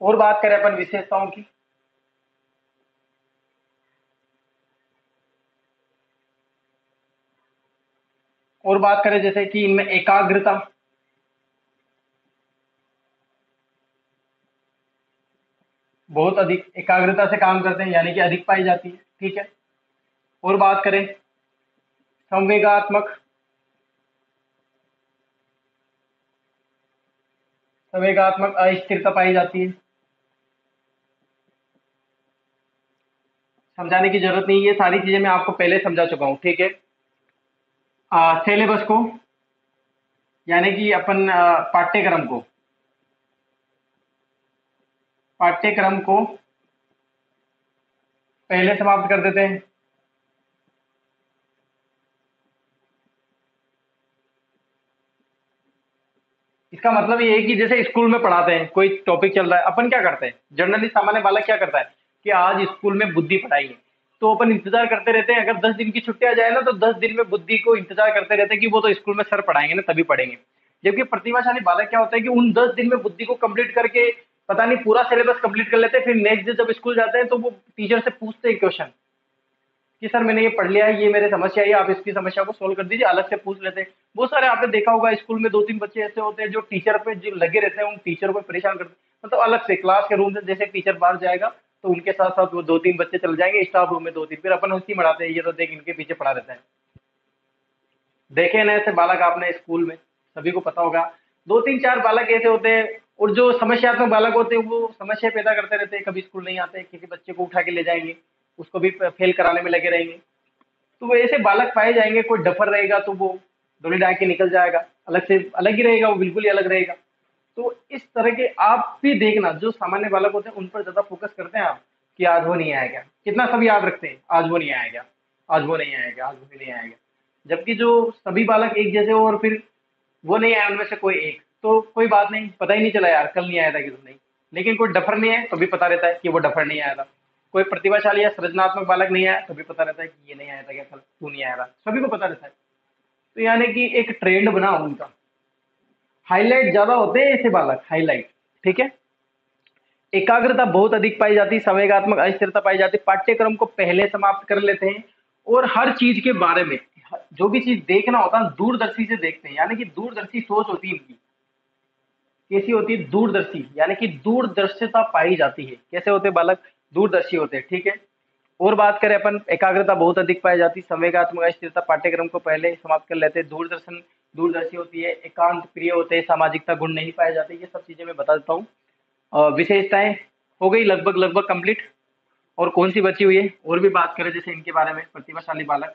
और बात करें अपन विशेषताओं की, और बात करें जैसे कि इनमें एकाग्रता, बहुत अधिक एकाग्रता से काम करते हैं, यानी कि अधिक पाई जाती है। ठीक है? और बात करें संवेगात्मक, संवेगात्मक अस्थिरता पाई जाती है। समझाने की जरूरत नहीं, ये सारी चीजें मैं आपको पहले समझा चुका हूँ। ठीक है? सिलेबस को, यानी कि अपन पाठ्यक्रम को पहले समाप्त कर देते हैं। इसका मतलब ये है कि जैसे स्कूल में पढ़ाते हैं, कोई टॉपिक चल रहा है, अपन क्या करते हैं, जनरली सामान्य बालक क्या करता है, कि आज स्कूल में बुद्धि पढ़ाई है, तो अपन इंतजार करते रहते हैं। अगर 10 दिन की छुट्टी आ जाए ना, तो 10 दिन में बुद्धि को इंतजार करते रहते हैं कि वो तो स्कूल में सर पढ़ाएंगे ना, तभी पढ़ेंगे। जबकि प्रतिभाशाली बालक क्या होता है कि उन 10 दिन में बुद्धि को कंप्लीट करके, पता नहीं पूरा सिलेबस कंप्लीट कर लेते हैं, फिर नेक्स्ट डे जब स्कूल जाते हैं तो वो टीचर से पूछते हैं क्वेश्चन, कि सर मैंने ये पढ़ लिया है, ये मेरे समस्या है, आप इसकी समस्या को सोल्व कर दीजिए, अलग से पूछ लेते हैं। बहुत सारे आपने देखा होगा स्कूल में 2 3 बच्चे ऐसे होते हैं जो टीचर पे जो लगे रहते हैं, उन टीचर को परेशान करते हैं, मतलब अलग से क्लास के रूम से जैसे टीचर बाहर जाएगा, तो उनके साथ साथ वो 2 3 बच्चे चले जाएंगे स्टाफ रूम में, 2 3, फिर अपन उसी मढ़ाते हैं, ये तो देख इनके पीछे पड़ा रहता है। देखे ना ऐसे बालक आपने स्कूल में, सभी को पता होगा। 2 3 4 बालक ऐसे होते हैं, और जो समस्यात्मक बालक होते हैं वो समस्या पैदा करते रहते हैं, कभी स्कूल नहीं आते, किसी बच्चे को उठा के ले जाएंगे, उसको भी फेल कराने में लगे रहेंगे। तो वो ऐसे बालक पाए जाएंगे। कोई डफर रहेगा तो वो डोली डाल के निकल जाएगा, अलग से अलग ही रहेगा, वो बिल्कुल ही अलग रहेगा। तो इस तरह के आप भी देखना, जो सामान्य बालक होते हैं उन पर ज्यादा फोकस करते हैं आप, कि आज वो नहीं आएगा, कितना सब याद रखते हैं, आज वो नहीं आएगा, आज वो नहीं आएगा, आज वो नहीं आएगा। जबकि जो सभी बालक एक जैसे हो, और फिर वो नहीं आया उनमें से कोई एक, तो कोई बात नहीं, पता ही नहीं चला यार कल नहीं आया था कि तो नहीं। लेकिन कोई डफर नहीं है तो भी पता रहता है कि वो डफर नहीं आया था। कोई प्रतिभाशाली या सृजनात्मक बालक नहीं आया तो भी पता रहता है कि ये नहीं आया था, क्या कल तू नहीं आया था, सभी को पता रहता है। तो यानी कि एक ट्रेंड बना उनका। हाईलाइट ज्यादा होते हैं ऐसे बालक, हाईलाइट। ठीक है? एकाग्रता बहुत अधिक पाई जाती है, संवेगात्मक अस्थिरता पाई जाती है, पाठ्यक्रम को पहले समाप्त कर लेते हैं, और हर चीज के बारे में, जो भी चीज देखना होता है दूरदर्शी से देखते हैं, यानी कि दूरदर्शी सोच होती है इनकी। कैसी होती है? दूरदर्शी, यानी कि दूरदर्शिता पाई जाती है। कैसे होते हैं बालक? दूरदर्शी होते हैं। ठीक है? और बात करें अपन, एकाग्रता बहुत अधिक पाई जाती है, संवेगात्मक स्थिरता, पाठ्यक्रम को पहले समाप्त कर लेते हैं, दूरदर्शन दूरदर्शी होती है, एकांत प्रिय होते हैं, सामाजिकता गुण नहीं पाए जाते। ये सब चीजें मैं बता देता हूँ। विशेषताएं हो गई लगभग लगभग कंप्लीट। और कौन सी बची हुई है, और भी बात करें जैसे इनके बारे में, प्रतिभाशाली बालक,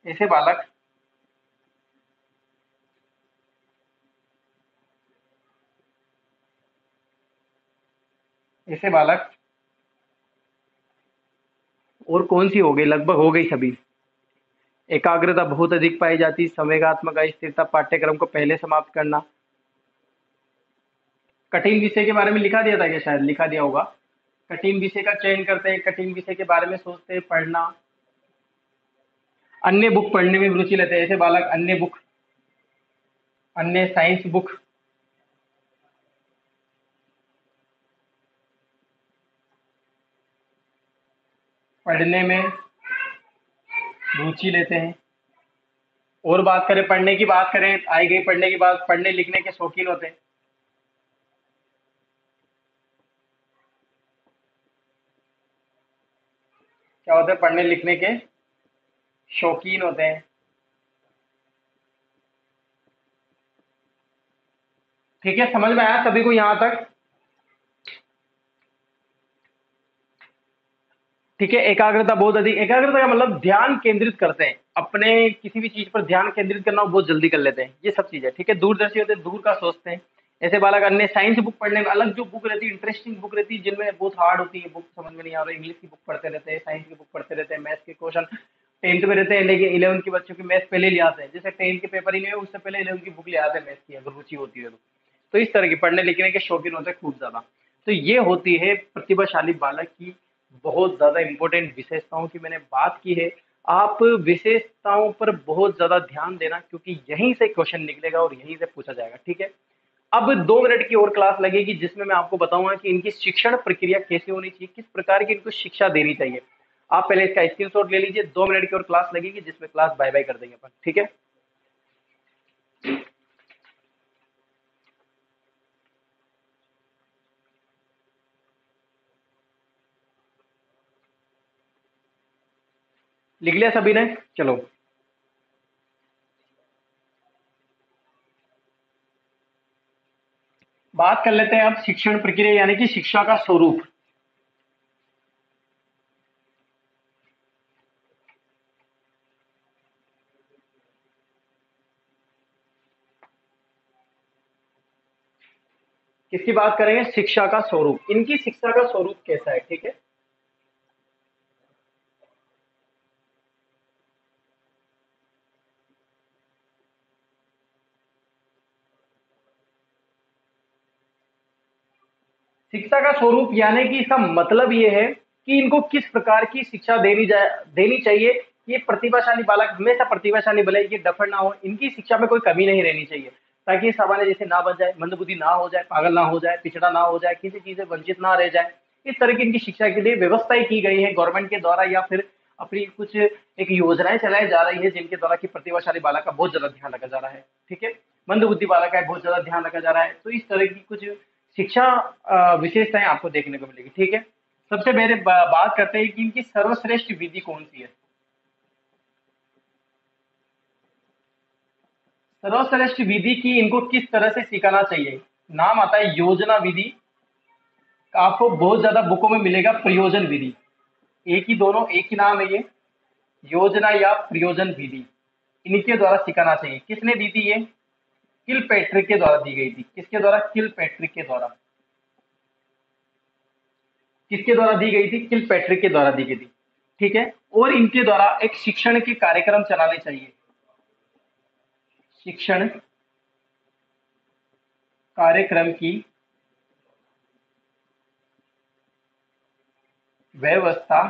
ऐसे बालक ऐसे बालक, और कौन सी हो गई, लगभग हो गई सभी। एकाग्रता बहुत अधिक पाई जाती, संवेगात्मक अस्थिरता, पाठ्यक्रम को पहले समाप्त करना। कठिन विषय के बारे में लिखा दिया था क्या, शायद लिखा दिया होगा। कठिन विषय का चयन करते हैं, कठिन विषय के बारे में सोचते हैं, पढ़ना। अन्य बुक पढ़ने में रुचि लेते हैं, ऐसे बालक अन्य बुक, अन्य साइंस बुक पढ़ने में रुचि लेते हैं। और बात करें, पढ़ने की बात करें, आई गई पढ़ने की बात, पढ़ने लिखने के शौकीन होते हैं। क्या होते हैं, पढ़ने लिखने के शौकीन होते हैं। ठीक है, समझ में आया सभी को यहाँ तक। ठीक है, एकाग्रता बहुत अधिक, एकाग्रता का मतलब ध्यान केंद्रित करते हैं, अपने किसी भी चीज पर ध्यान केंद्रित करना वो बहुत जल्दी कर लेते हैं, ये सब चीजें। ठीक है, दूरदर्शी होते हैं, दूर का सोचते हैं। ऐसे बालक अन्य साइंस बुक पढ़ने में, अलग जो बुक रहती है, इंटरेस्टिंग बुक रहती है, जिनमें बहुत हार्ड होती है, बुक समझ में नहीं आ रहा, इंग्लिश की बुक पढ़ते रहते हैं, साइंस की बुक पढ़ते रहते हैं, मैथ्स के क्वेश्चन टेंथ में रहते हैं, लेकिन इलेवन के बच्चों की मैथ पहले ले आते हैं, जैसे टेंथ के पेपर ही नहीं है उससे पहले इलेवन की बुक ले आते हैं मैथ्स की, अगर रुचि होती है तो इस तरह की पढ़ने लिखने के शौकीन होते हैं खूब ज्यादा। तो ये होती है प्रतिभाशाली बालक की बहुत ज्यादा इंपॉर्टेंट विशेषताओं की मैंने बात की है। आप विशेषताओं पर बहुत ज्यादा ध्यान देना, क्योंकि यहीं से क्वेश्चन निकलेगा और यहीं से पूछा जाएगा। ठीक है, अब 2 मिनट की और क्लास लगेगी, जिसमें मैं आपको बताऊंगा कि इनकी शिक्षण प्रक्रिया कैसे होनी चाहिए, किस प्रकार की इनको शिक्षा देनी चाहिए। आप पहले इसका स्क्रीनशॉट ले लीजिए, 2 मिनट की और क्लास लगेगी, जिसमें क्लास बाय बाय कर देंगे अपन। ठीक है, लिख लिया सभी ने, चलो बात कर लेते हैं अब शिक्षण प्रक्रिया यानी कि शिक्षा का स्वरूप। किसकी बात करेंगे, शिक्षा का स्वरूप, इनकी शिक्षा का स्वरूप कैसा है। ठीक है, शिक्षा का स्वरूप यानी कि इसका मतलब ये है कि इनको किस प्रकार की शिक्षा देनी चाहिए। ये प्रतिभाशाली बालक हमेशा प्रतिभाशाली बने, ये डफर ना हो, इनकी शिक्षा में कोई कमी नहीं रहनी चाहिए, ताकि सामान्य जैसे ना बन जाए, मंदबुद्धि ना हो जाए, पागल ना हो जाए, पिछड़ा ना हो जाए, किसी चीज से वंचित ना रह जाए। इस तरह की इनकी शिक्षा के लिए व्यवस्थाएं की गई है गवर्नमेंट के द्वारा, या फिर अपनी कुछ एक योजनाएं चलाई जा रही है, जिनके द्वारा की प्रतिभाशाली बालक का बहुत ज्यादा ध्यान रखा जा रहा है। ठीक है, मंदबुद्धि बालक का बहुत ज्यादा ध्यान रखा जा रहा है। तो इस तरह की कुछ शिक्षा विशेषताएं आपको देखने को मिलेगी। ठीक है, सबसे पहले बात करते हैं कि इनकी सर्वश्रेष्ठ विधि कौन सी है। सर्वश्रेष्ठ विधि की इनको किस तरह से सिखाना चाहिए, नाम आता है योजना विधि। आपको बहुत ज्यादा बुकों में मिलेगा प्रयोजन विधि, एक ही, दोनों एक ही नाम है ये, योजना या प्रयोजन विधि। इनके द्वारा सिखाना चाहिए, किसने दी थी ये, किल पैट्रिक के द्वारा दी गई थी। किसके द्वारा, किल पैट्रिक के द्वारा। किसके द्वारा दी गई थी, किल पैट्रिक के द्वारा दी गई थी। ठीक है, और इनके द्वारा एक शिक्षण के कार्यक्रम चलाने चाहिए, शिक्षण कार्यक्रम की व्यवस्था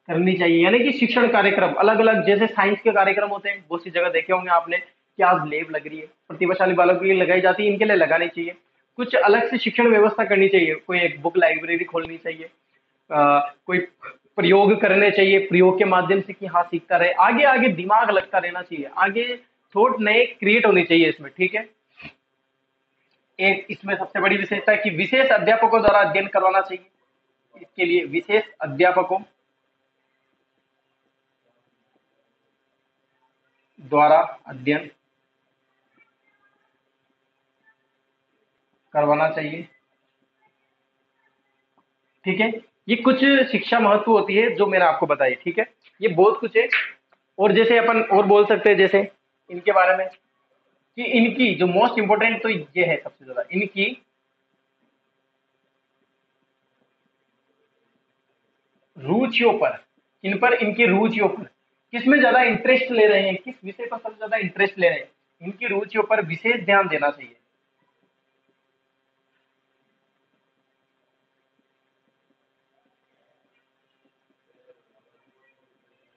करनी चाहिए। यानी कि शिक्षण कार्यक्रम अलग अलग, जैसे साइंस के कार्यक्रम होते हैं, बहुत सी जगह देखे होंगे आपने कि आज लैब लग रही है, प्रतिभाशाली बालकों के लिए लगाई जाती है, इनके लिए लगानी चाहिए। कुछ अलग से शिक्षण व्यवस्था करनी चाहिए, कोई एक बुक लाइब्रेरी खोलनी चाहिए, कोई प्रयोग करने चाहिए, प्रयोग के माध्यम से कि हाँ सीखता रहे, आगे आगे दिमाग लगता रहना चाहिए, आगे थॉट नए क्रिएट होनी चाहिए इसमें। ठीक है, एक इसमें सबसे बड़ी विशेषता है कि विशेष अध्यापकों द्वारा अध्ययन करवाना चाहिए। इसके लिए विशेष अध्यापकों द्वारा अध्ययन करवाना चाहिए। ठीक है, ये कुछ शिक्षा महत्व होती है जो मैंने आपको बताई। ठीक है, ये बहुत कुछ है, और जैसे अपन और बोल सकते हैं जैसे इनके बारे में, कि इनकी जो मोस्ट इंपोर्टेंट तो ये है सबसे ज्यादा, इनकी रुचियों पर, इन पर इनकी रुचियों पर किसमें ज्यादा इंटरेस्ट ले रहे हैं, किस विषय पर सबसे ज्यादा इंटरेस्ट ले रहे हैं, इनकी रुचियों पर विशेष ध्यान देना चाहिए।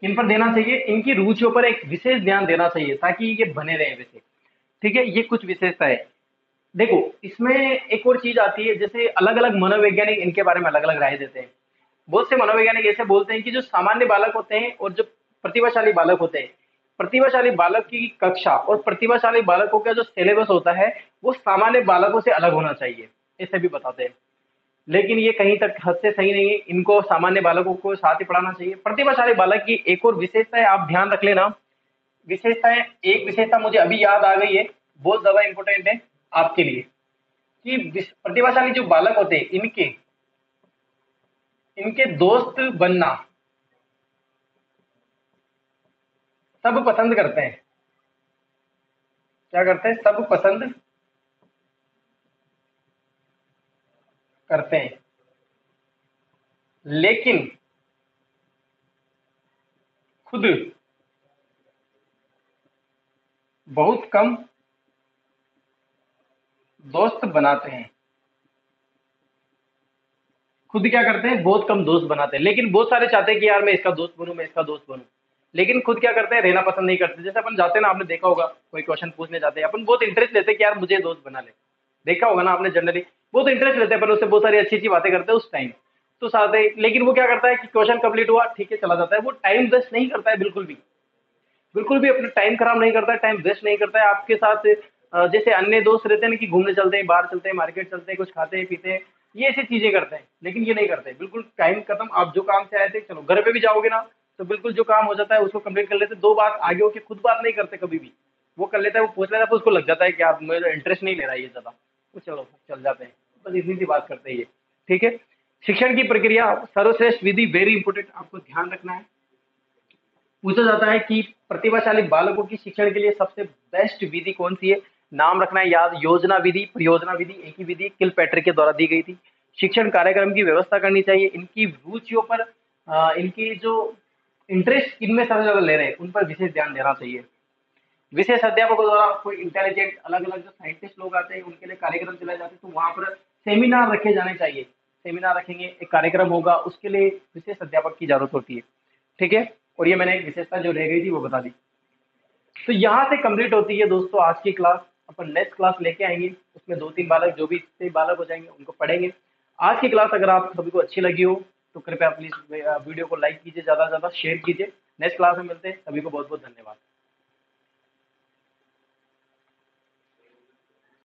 इन पर देना चाहिए, इनकी रुचियों पर एक विशेष ध्यान देना चाहिए ताकि ये बने रहे विषय। ठीक है, ये कुछ विशेषता है। देखो, इसमें एक और चीज आती है, जैसे अलग अलग मनोवैज्ञानिक इनके बारे में अलग अलग राय देते हैं। बहुत से मनोवैज्ञानिक ऐसे बोलते हैं कि जो सामान्य बालक होते हैं और जो प्रतिभाशाली बालक होते हैं, प्रतिभाशाली बालक की कक्षा और प्रतिभाशाली बालकों का जो सिलेबस होता है वो सामान्य बालकों से अलग होना चाहिए, ऐसे भी बताते हैं। लेकिन ये कहीं तक हद से सही नहीं है, इनको सामान्य बालकों को साथ ही पढ़ाना चाहिए। प्रतिभाशाली बालक की एक और विशेषता है, आप ध्यान रख लेना। विशेषताएं, एक विशेषता मुझे अभी याद आ गई है, बहुत ज्यादा इंपॉर्टेंट है आपके लिए, कि प्रतिभाशाली जो बालक होते हैं इनके इनके दोस्त बनना सब पसंद करते हैं। क्या करते हैं? सब पसंद करते हैं, लेकिन खुद बहुत कम दोस्त बनाते हैं। खुद क्या करते हैं? बहुत कम दोस्त बनाते हैं, लेकिन बहुत सारे चाहते हैं कि यार मैं इसका दोस्त बनूं, मैं इसका दोस्त बनूं। लेकिन खुद क्या करते हैं? रहना पसंद नहीं करते। जैसे अपन जाते हैं ना, आपने देखा होगा, कोई क्वेश्चन पूछने जाते हैं अपन, बहुत इंटरेस्ट लेते हैं कि यार मुझे दोस्त बना ले। देखा होगा ना आपने, जनरली बहुत इंटरेस्ट लेते हैं अपन, उससे बहुत सारी अच्छी अच्छी बातें करते हैं उस टाइम। तो साथ ही लेकिन वो क्या करता है कि क्वेश्चन कंप्लीट हुआ, ठीक है, चला जाता है। वो टाइम वेस्ट नहीं करता है, बिल्कुल भी, बिल्कुल भी अपना टाइम खराब नहीं करता है, टाइम वेस्ट नहीं करता है आपके साथ। जैसे अन्य दोस्त रहते हैं ना कि घूमने चलते हैं, बाहर चलते हैं, मार्केट चलते हैं, कुछ खाते हैं पीते हैं, ये ऐसी चीजें करते हैं। लेकिन ये नहीं करते, बिल्कुल टाइम खत्म। आप जो काम से आए थे, चलो घर पे भी जाओगे ना, तो बिल्कुल जो काम हो जाता है उसको कंप्लीट कर लेते। दो बात आगे होके खुद बात नहीं करते कभी भी, वो कर लेता है, वो पूछ लेता है, फिर उसको लग जाता है कि आप मेरा इंटरेस्ट नहीं ले रहा है ये ज्यादा, तो चलो चल जाते हैं। बस इतनी सी बात करते हैं ये। ठीक है, शिक्षण की प्रक्रिया सर्वश्रेष्ठ विधि, वेरी इंपोर्टेंट, आपको ध्यान रखना है। पूछा जाता है कि प्रतिभाशाली बालकों की शिक्षण के लिए सबसे बेस्ट विधि कौन सी है? नाम रखना है याद, योजना विधि, परियोजना विधि, एक ही विधि किलपैट्रिक के द्वारा दी गई थी। शिक्षण कार्यक्रम की व्यवस्था करनी चाहिए, इनकी रुचियों पर, इनकी जो इंटरेस्ट इनमें सबसे ज्यादा ले रहे हैं उन पर विशेष ध्यान देना चाहिए। विशेष अध्यापकों द्वारा कोई इंटेलिजेंट अलग अलग जो साइंटिस्ट लोग आते हैं उनके लिए कार्यक्रम चलाए जाते हैं, तो वहां पर सेमिनार रखे जाने चाहिए। सेमिनार रखेंगे, एक कार्यक्रम होगा, उसके लिए विशेष अध्यापक की जरूरत होती है। ठीक है, और ये मैंने एक विशेषता जो रह गई थी वो बता दी। तो यहाँ से कंप्लीट होती है दोस्तों आज की क्लास। अपन नेक्स्ट क्लास लेके आएंगे, उसमें दो तीन बालक जो भी से बालक हो जाएंगे उनको पढ़ेंगे। आज की क्लास अगर आप सभी को अच्छी लगी हो तो कृपया प्लीज वीडियो को लाइक कीजिए, ज्यादा से ज्यादा शेयर कीजिए। नेक्स्ट क्लास में मिलते हैं, सभी को बहुत बहुत धन्यवाद।